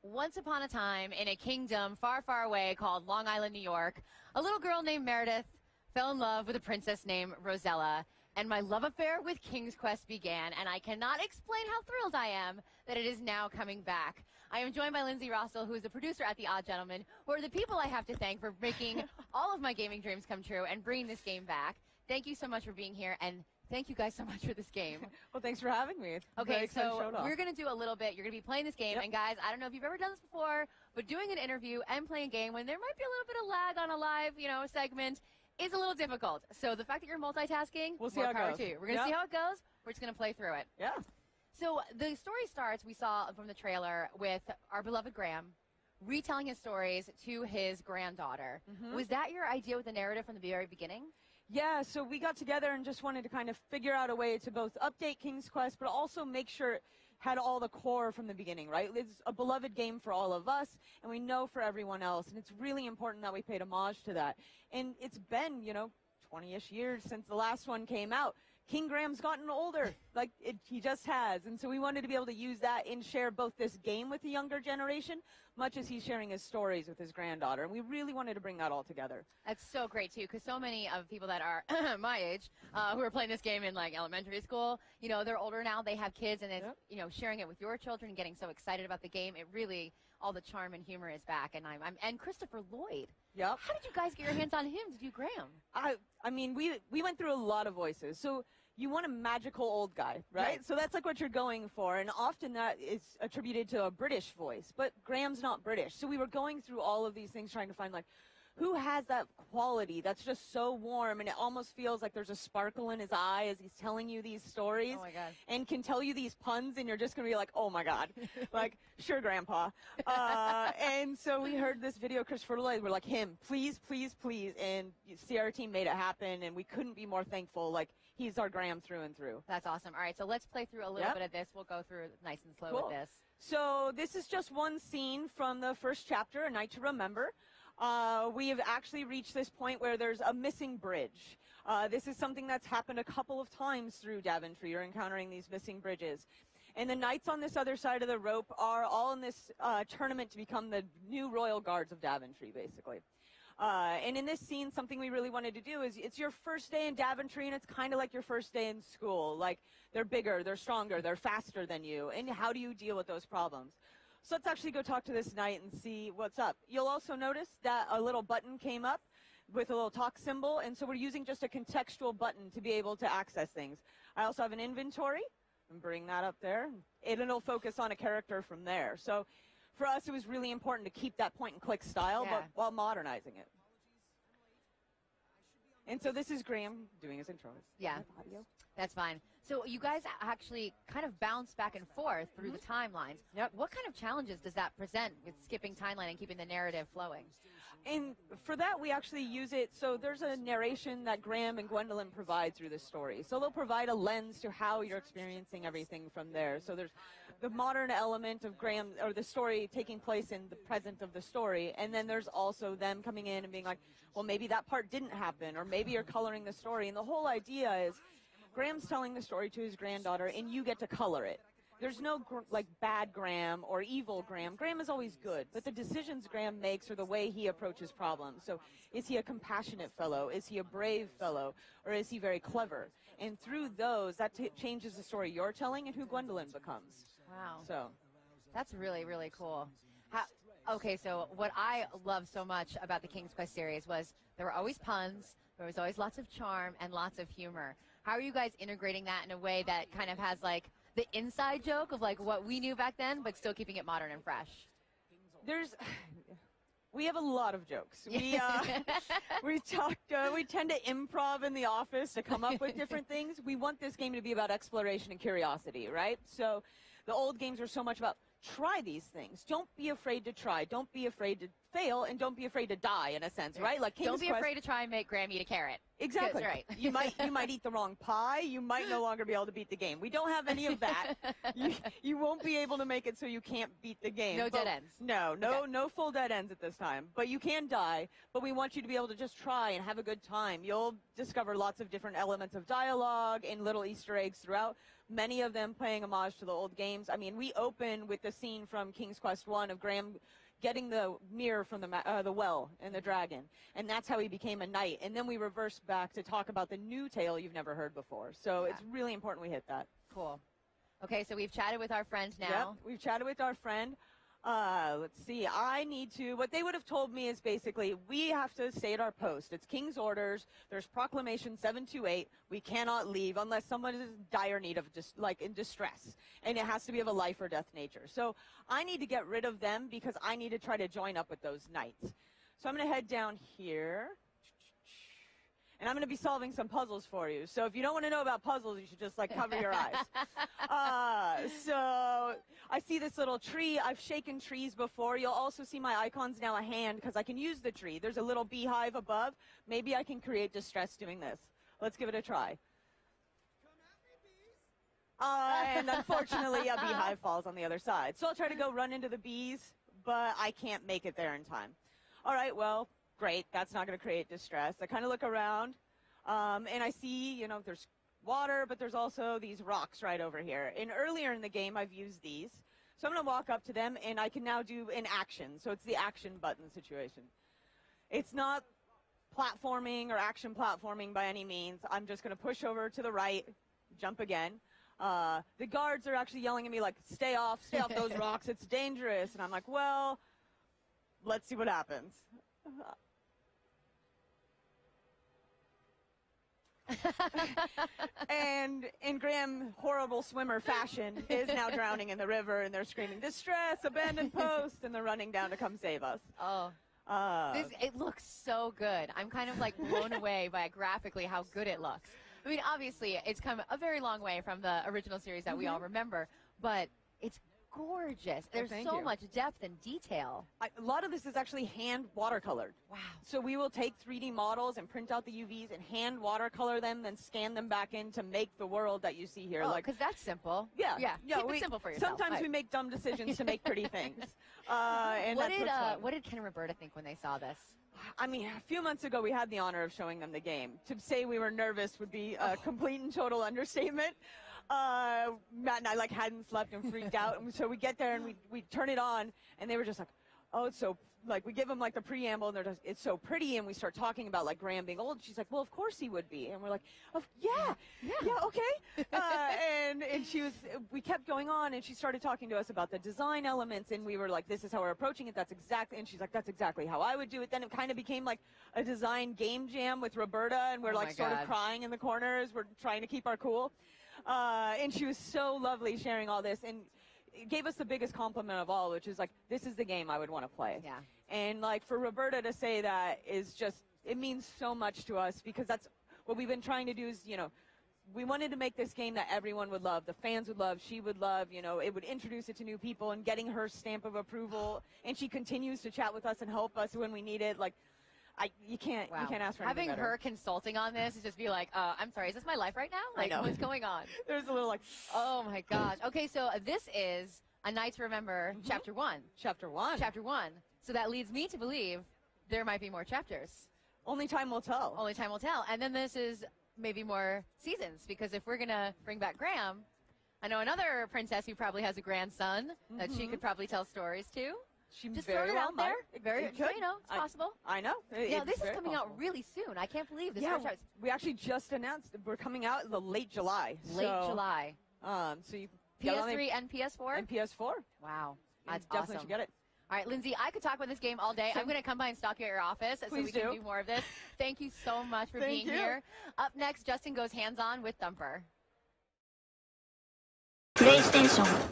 Once upon a time, in a kingdom far, far away called Long Island, New York, a little girl named Meredith fell in love with a princess named Rosella, and my love affair with King's Quest began, and I cannot explain how thrilled I am that it is now coming back. I am joined by Lindsay Rossell, who is the producer at The Odd Gentleman, who are the people I have to thank for making all of my gaming dreams come true and bringing this game back. Thank you so much for being here, and thank you guys so much for this game. Well, thanks for having me. Okay, so we're going to do a little bit. You're going to be playing this game. Yep. And guys, I don't know if you've ever done this before, but doing an interview and playing a game when there might be a little bit of lag on a live, segment is a little difficult. So the fact that you're multitasking, we'll see how it goes. To you. We're going to see how it goes. We're just going to play through it. Yeah. So the story starts, we saw from the trailer, with our beloved Graham retelling his stories to his granddaughter. Mm-hmm. Was that your idea with the narrative from the very beginning? Yeah, so we got together and just wanted to kind of figure out a way to both update King's Quest, but also make sure it had all the core from the beginning, right? It's a beloved game for all of us, and we know for everyone else, and it's really important that we paid homage to that. And it's been, 20-ish years since the last one came out. King Graham's gotten older, he just has. And so we wanted to be able to use that and share both this game with the younger generation, much as he's sharing his stories with his granddaughter. And we really wanted to bring that all together. That's so great, too, because so many of people that are my age who are playing this game in, elementary school, they're older now, they have kids, and it's, sharing it with your children, getting so excited about the game, it really, all the charm and humor is back. And and Christopher Lloyd. Yep. How did you guys get your hands on him to do Graham? I mean, we went through a lot of voices. So you want a magical old guy, right? So that's what you're going for. And often that is attributed to a British voice. But Graham's not British. So we were going through all of these things trying to find, who has that quality that's just so warm and it almost feels like there's a sparkle in his eye as he's telling you these stories. Oh my God. And can tell you these puns and you're just going to be like, oh my God. Sure, Grandpa. And so we heard this video, Christopher Lloyd, we're like, him, please, please, please. And you see our team made it happen and we couldn't be more thankful. He's our Graham through and through. That's awesome. All right, so let's play through a little bit of this. We'll go through nice and slow with this. So this is just one scene from the first chapter, A Night to Remember. We have actually reached this point where there's a missing bridge. This is something that's happened a couple of times through Daventry. You're encountering these missing bridges. And the knights on this other side of the rope are all in this tournament to become the new royal guards of Daventry, basically. And in this scene, something we really wanted to do is it's your first day in Daventry, and it's kind of like your first day in school. They're bigger, they're stronger, they're faster than you. And how do you deal with those problems? So let's actually go talk to this knight and see what's up. You'll also notice that a little button came up with a little talk symbol, and so we're using just a contextual button to be able to access things. I also have an inventory, and bring that up there, and it'll focus on a character from there. So for us, it was really important to keep that point-and-click style, but while modernizing it. And so this is Graham doing his intro. Yeah, that's fine. So you guys actually kind of bounce back and forth through the timelines. Yep. What kind of challenges does that present with skipping timeline and keeping the narrative flowing? And for that, we actually use it. So there's a narration that Graham and Gwendolyn provide through the story. So they'll provide a lens to how you're experiencing everything from there. So there's the modern element of Graham, or the story taking place in the present of the story. And then there's also them coming in and being like, well, maybe that part didn't happen, or maybe you're coloring the story. And the whole idea is Graham's telling the story to his granddaughter, and you get to color it. There's no bad Graham or evil Graham. Graham is always good, but the decisions Graham makes are the way he approaches problems. So is he a compassionate fellow? Is he a brave fellow? Or is he very clever? And through those, that changes the story you're telling and who Gwendolyn becomes. Wow. So that's really, really cool. Okay, so what I love so much about the King's Quest series was there were always puns, there was always lots of charm and lots of humor. How are you guys integrating that in a way that kind of has the inside joke of what we knew back then, but still keeping it modern and fresh? We have a lot of jokes. We tend to improv in the office to come up with different things. We want this game to be about exploration and curiosity, right? So the old games were so much about try these things. Don't be afraid to try. Don't be afraid to fail, and don't be afraid to die, in a sense, right? Don't be afraid to try and make Graham eat a carrot. Exactly. Right. You might eat the wrong pie. You might no longer be able to beat the game. We don't have any of that. You won't be able to make it so you can't beat the game. No dead ends. No full dead ends at this time. But you can die. But we want you to be able to just try and have a good time. You'll discover lots of different elements of dialogue and little Easter eggs throughout. Many of them paying homage to the old games. I mean, we open with this the scene from King's Quest I of Graham getting the mirror from the well and the dragon, and that's how he became a knight. And then we reverse back to talk about the new tale you've never heard before. So it's really important we hit that. Cool. Okay, so we've chatted with our friend now. Yep, we've chatted with our friend. Let's see. What they would have told me is basically, we have to stay at our post. It's King's orders. There's Proclamation 728. We cannot leave unless someone is in dire need of in distress. And it has to be of a life or death nature. So I need to get rid of them because I need to try to join up with those knights. So I'm going to head down here. And I'm going to be solving some puzzles for you. So if you don't want to know about puzzles, you should just cover your eyes. So I see this little tree. I've shaken trees before. You'll also see my icon's now a hand because I can use the tree. There's a little beehive above. Maybe I can create distress doing this. Let's give it a try. And unfortunately, a beehive falls on the other side. So I'll try to go run into the bees, but I can't make it there in time. All right, well, great. That's not going to create distress. I kind of look around, and I see, there's water, but there's also these rocks right over here. And earlier in the game, I've used these. So I'm going to walk up to them, and I can now do an action. So it's the action button situation. It's not platforming or action platforming by any means. I'm just going to push over to the right, jump again. The guards are actually yelling at me stay off those rocks. It's dangerous. And I'm like, well, let's see what happens. And in Graham horrible swimmer fashion is now drowning in the river, and they're screaming distress, abandoned post, and they're running down to come save us. Oh, it looks so good. I'm kind of blown away by graphically how good it looks. I mean, obviously it's come a very long way from the original series that we all remember, but it's gorgeous. There's so much depth and detail. A lot of this is actually hand watercolored. Wow. So we will take 3D models and print out the UVs and hand watercolor them, then scan them back in to make the world that you see here. Oh, because that's simple. Yeah. Keep it simple for yourself. Sometimes we make dumb decisions to make pretty things. And what did Ken and Roberta think when they saw this? I mean, a few months ago, we had the honor of showing them the game. To say we were nervous would be a complete and total understatement. Matt and I hadn't slept and freaked out, and so we get there and we turn it on, and they were just oh, it's so we give them the preamble, and they're just, it's so pretty, and we start talking about Graham being old. She's like, well, of course he would be, and we're like, oh, yeah, okay. And we kept going on, and she started talking to us about the design elements, and we were like, this is how we're approaching it. That's exactly, and she's like, that's exactly how I would do it. Then it kind of became a design game jam with Roberta, and we're sort of crying in the corners. We're trying to keep our cool. And she was so lovely sharing all this, and it gave us the biggest compliment of all, which is this is the game I would want to play. Yeah. And for Roberta to say that is just, it means so much to us, because that's what we've been trying to do is, we wanted to make this game that everyone would love, the fans would love, she would love, it would introduce it to new people, and getting her stamp of approval. And she continues to chat with us and help us when we need it. You can't ask for anything Having better. her consulting on this is just be I'm sorry, is this my life right now? I know. What's going on? There's a little oh my gosh. Okay, so this is A Night to Remember, Chapter 1. Chapter 1. Chapter 1. So that leads me to believe there might be more chapters. Only time will tell. Only time will tell. And then this is maybe more seasons, because if we're going to bring back Graham, I know another princess who probably has a grandson that she could probably tell stories to. She just very throw it well out there. It could. It's possible. I know. This is coming possible. out really soon. I can't believe this. We actually just announced we're coming out in the late July. Late July. So you PS3 and PS4? And PS4. Wow. That's definitely awesome. should get it. All right, Lindsay, I could talk about this game all day. I'm going to come by and stalk you at your office so we can do more of this. Thank you so much for being here. Up next, Justin goes hands-on with Thumper. PlayStation